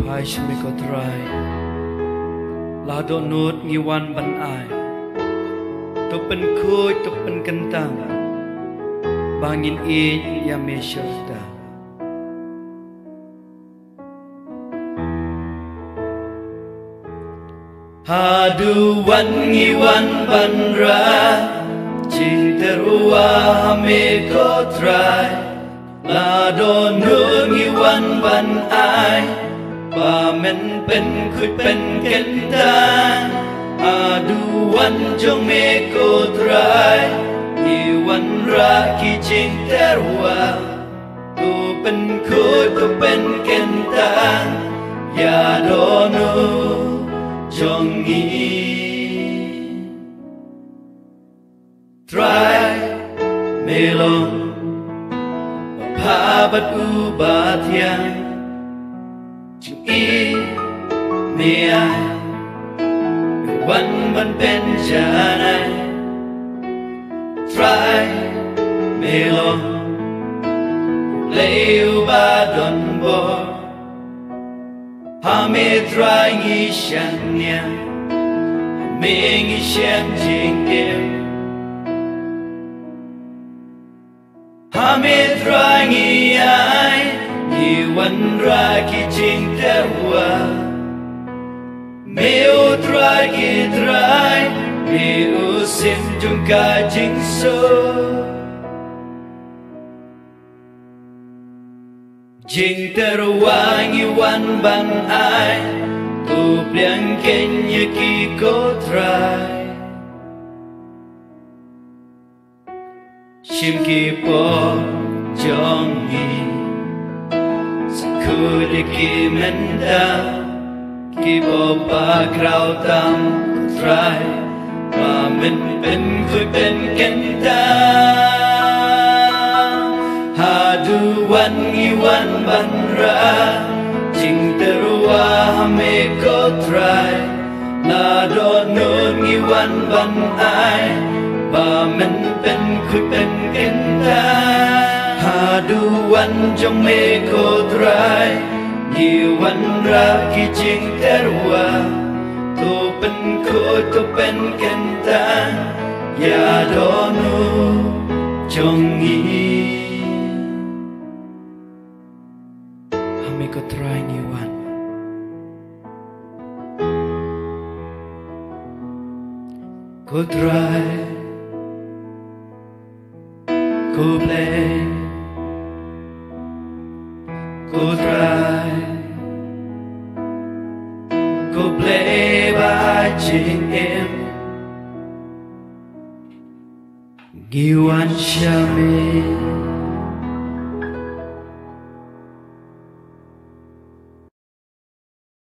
hai shme ko trai la do nut ngi wan ban ai to pen khoi to pen kentang bangin e ya me shota hadu wan ngi wan ban ra ching terua me ko trai la do nut ngi wan ban ai pa men pen khut pen kentang aduan jong me ko trai iwan ra ki ching terua tu pen khut tu pen kentang ya do nu jong i try melon pa bat u ba thiang ching i me aiวันมันเป็นชาไหน try ไม่ลงเลวบาดอนบ่หาไม่ try งี้ฉันเนี่ยไม่งี้ฉันจริงเดียวหาไม่ try งี้ไอ้ยี่วันรักที่จริงแต่ว่าmeu trai ki trai meu sim chung ka jing so jing terwangi wan ban ai tu pliang kenya ki ko trai shim ki po jong ni saku de ki menda ki bo pa krau tam trai pa men pen khoi pen ken ta ha du wan ngi wan ban ra jing terua me ko trai la do no ngi wan ban ai pa men pen khoi pen ken ta ha du wan jong me ko trai Iwan ra ki jing terua tu pen ko tu pen kentang ya donu jongi hame ko try Iwan ko try ko play ko try ko play by ching em Giwan Shami